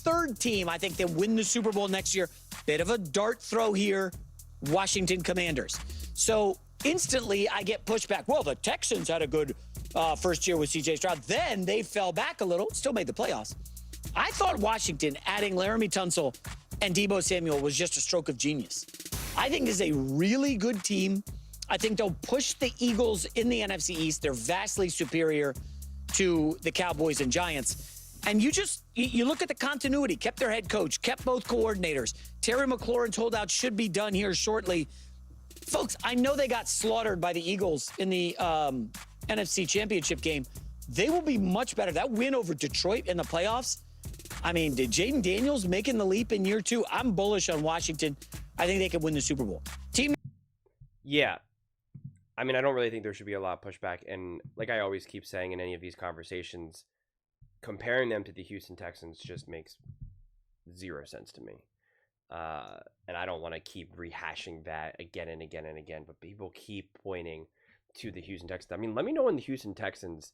third team, I think, that win the Super Bowl next year. Bit of a dart throw here, Washington Commanders. So instantly I get pushback. Well, the Texans had a good first year with C.J. Stroud. Then they fell back a little, still made the playoffs. I thought Washington adding Laramie Tunsil and Deebo Samuel was just a stroke of genius. I think this is a really good team. I think they'll push the Eagles in the NFC East. They're vastly superior to the Cowboys and Giants. And you look at the continuity, kept their head coach, kept both coordinators. Terry McLaurin's holdout should be done here shortly. Folks, I know they got slaughtered by the Eagles in the NFC Championship game. They will be much better. That win over Detroit in the playoffs, I mean, did Jaden Daniels making the leap in year 2? I'm bullish on Washington. I think they could win the Super Bowl. Yeah. I mean, I don't really think there should be a lot of pushback. And like I always keep saying in any of these conversations, comparing them to the Houston Texans just makes zero sense to me. And I don't want to keep rehashing that again and again and again, but people keep pointing to the Houston Texans. I mean, let me know when the Houston Texans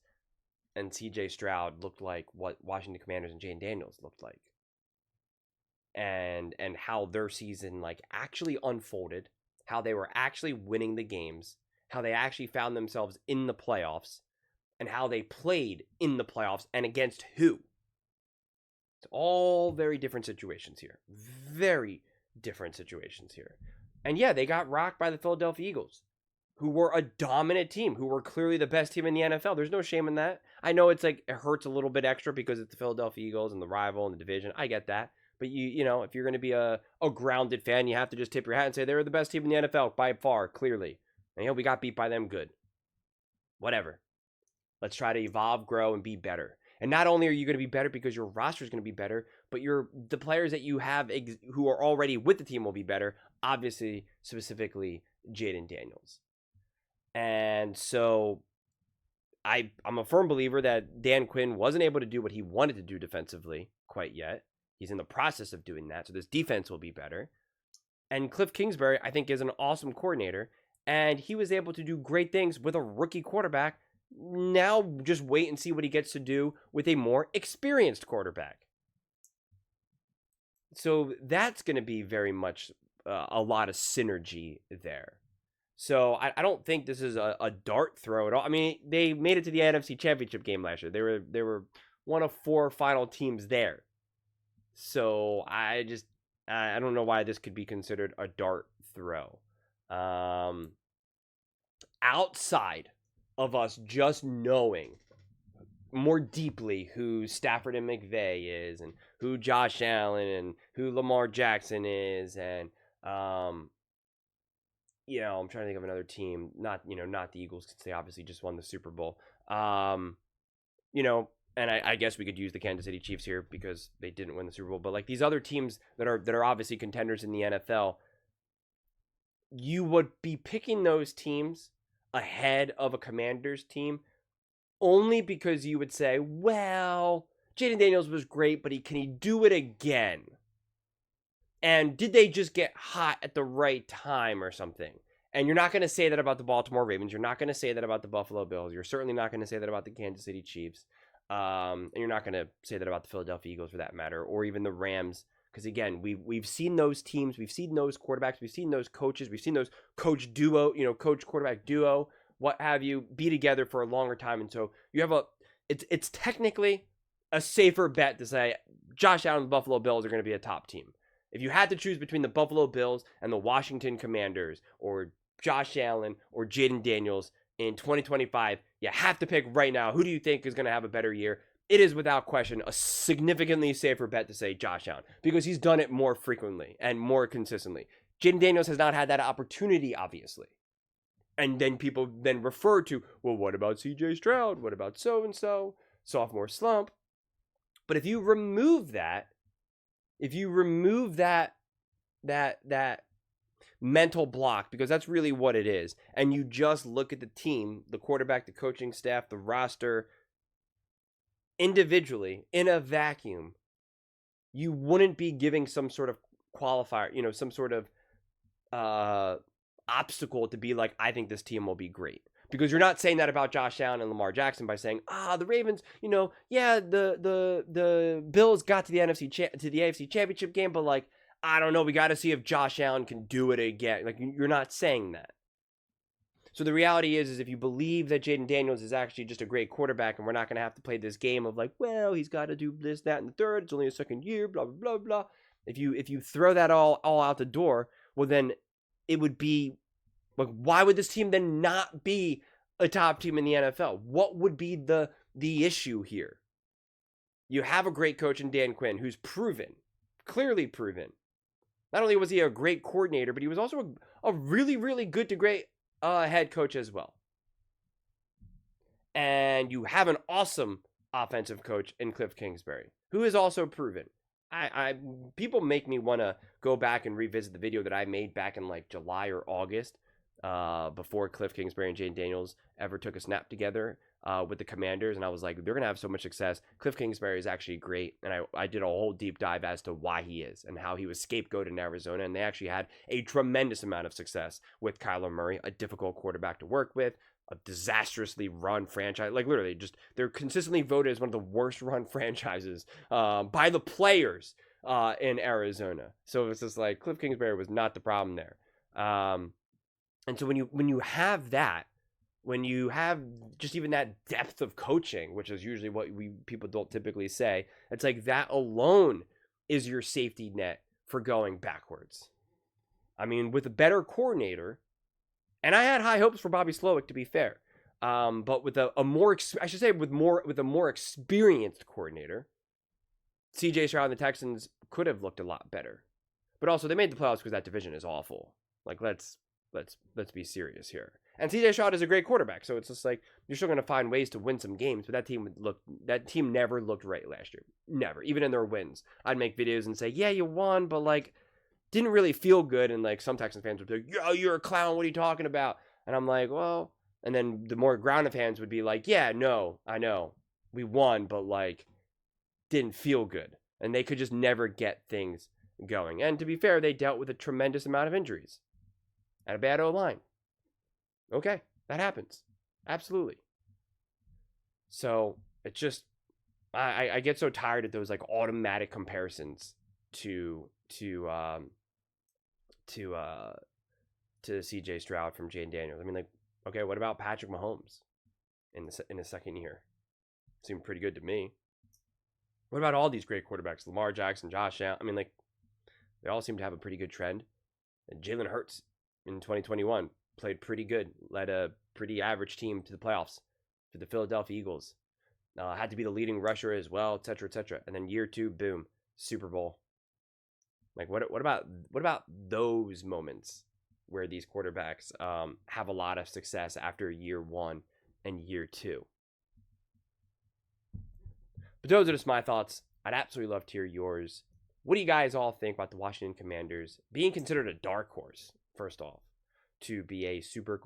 and C.J. Stroud looked like what Washington Commanders and Jaden Daniels looked like. And how their season like actually unfolded, how they were actually winning the games, how they actually found themselves in the playoffs, and how they played in the playoffs and against who. It's all very different situations here. Very different situations here. And yeah, they got rocked by the Philadelphia Eagles, who were a dominant team, who were clearly the best team in the NFL. There's no shame in that. I know it's like it hurts a little bit extra because it's the Philadelphia Eagles and the rival and the division. I get that. But you know, if you're going to be a grounded fan, you have to just tip your hat and say they were the best team in the NFL by far, clearly. And you know, we got beat by them, good. Whatever. Let's try to evolve, grow, and be better. And not only are you going to be better because your roster is going to be better, but the players that you have who are already with the team will be better. Obviously, specifically Jaden Daniels. And so I'm a firm believer that Dan Quinn wasn't able to do what he wanted to do defensively quite yet. He's in the process of doing that. So this defense will be better. And Cliff Kingsbury, I think, is an awesome coordinator. And he was able to do great things with a rookie quarterback. Now just wait and see what he gets to do with a more experienced quarterback. So that's going to be very much a lot of synergy there. So I don't think this is a dart throw at all. I mean, they made it to the NFC Championship game last year. They were one of 4 final teams there. So I don't know why this could be considered a dart throw. Outside of us just knowing more deeply who Stafford and McVay is, and who Josh Allen and who Lamar Jackson is, and you know, I'm trying to think of another team, not the Eagles, because they obviously just won the Super Bowl. You know, and I guess we could use the Kansas City Chiefs here because they didn't win the Super Bowl, but like these other teams that are obviously contenders in the NFL, you would be picking those teams ahead of a Commanders team only because you would say, well, Jaden Daniels was great, but can he do it again? And did they just get hot at the right time or something? And you're not going to say that about the Baltimore Ravens. You're not going to say that about the Buffalo Bills. You're certainly not going to say that about the Kansas City Chiefs. And you're not going to say that about the Philadelphia Eagles for that matter, or even the Rams. Because again, we've seen those teams, we've seen those quarterbacks, we've seen those coaches, we've seen those coach quarterback duo, what have you, be together for a longer time. And so you have it's technically a safer bet to say Josh Allen and the Buffalo Bills are going to be a top team. If you had to choose between the Buffalo Bills and the Washington Commanders, or Josh Allen or Jaden Daniels in 2025, you have to pick right now. Who do you think is going to have a better year? It is without question a significantly safer bet to say Josh Allen, because he's done it more frequently and more consistently. Jaden Daniels has not had that opportunity, obviously. And then people then refer to, well, what about C.J. Stroud? What about so-and-so? Sophomore slump. But if you remove that mental block, because that's really what it is, and you just look at the team, the quarterback, the coaching staff, the roster, individually, in a vacuum, you wouldn't be giving some sort of qualifier, some sort of obstacle to be like, I think this team will be great. Because you're not saying that about Josh Allen and Lamar Jackson by saying, the Ravens, yeah, the Bills got to the AFC Championship game, but like, I don't know, we got to see if Josh Allen can do it again. Like, you're not saying that. So the reality is if you believe that Jaden Daniels is actually just a great quarterback and we're not going to have to play this game of like, well, he's got to do this, that, and the third, it's only a second year, blah, blah, blah, blah. If you throw that all out the door, well, then it would be like, why would this team then not be a top team in the NFL? What would be the issue here? You have a great coach in Dan Quinn who's proven, clearly proven. Not only was he a great coordinator, but he was also a really, really good to great head coach as well. And you have an awesome offensive coach in Cliff Kingsbury, who is also proven. People make me want to go back and revisit the video that I made back in like July or August, before Cliff Kingsbury and Jaden Daniels ever took a snap together with the Commanders, and I was like, they're gonna have so much success. Cliff Kingsbury is actually great, and I did a whole deep dive as to why he is and how he was scapegoated in Arizona, and they actually had a tremendous amount of success with Kyler Murray, a difficult quarterback to work with, a disastrously run franchise. Like literally, just they're consistently voted as one of the worst run franchises by the players in Arizona. So it's just like Cliff Kingsbury was not the problem there. And so when you have that, when you have just even that depth of coaching, which is usually what people don't typically say, it's like that alone is your safety net for going backwards. I mean, with a better coordinator, and I had high hopes for Bobby Slowick, to be fair, but with a more experienced coordinator, CJ Stroud and the Texans could have looked a lot better. But also, they made the playoffs because that division is awful. Like, let's be serious here. And CJ Stroud is a great quarterback, so it's just like you're still going to find ways to win some games. But that team never looked right last year. Never, even in their wins. I'd make videos and say, yeah, you won, but like didn't really feel good. And like some Texans fans would be like, yo, you're a clown. What are you talking about? And I'm like, well. And then the more grounded fans would be like, yeah, no, I know we won, but like didn't feel good, and they could just never get things going. And to be fair, they dealt with a tremendous amount of injuries and a bad O-line. Okay, that happens. Absolutely. So it's just, I get so tired of those like automatic comparisons to CJ Stroud from Jaden Daniels. I mean, like, okay, what about Patrick Mahomes in his second year? Seemed pretty good to me. What about all these great quarterbacks? Lamar Jackson, Josh Allen. I mean, like, they all seem to have a pretty good trend. And Jalen Hurts in 2021 played pretty good, led a pretty average team to the playoffs for the Philadelphia Eagles. Had to be the leading rusher as well, et cetera, et cetera. And then year 2, boom, Super Bowl. Like, what about those moments where these quarterbacks have a lot of success after year 1 and year 2? But those are just my thoughts. I'd absolutely love to hear yours. What do you guys all think about the Washington Commanders being considered a dark horse, first off, to be a Super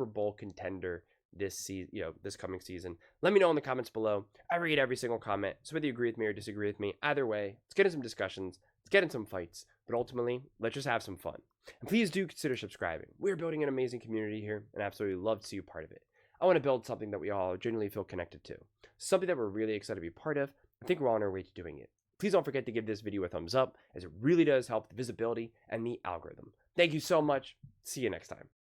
Bowl contender this season, this coming season? Let me know in the comments below. I read every single comment, so whether you agree with me or disagree with me, either way, let's get in some discussions, let's get in some fights, but ultimately, let's just have some fun. And please do consider subscribing. We're building an amazing community here, and I absolutely love to see you part of it. I want to build something that we all genuinely feel connected to, something that we're really excited to be part of. I think we're on our way to doing it. Please don't forget to give this video a thumbs up, as it really does help the visibility and the algorithm. Thank you so much. See you next time.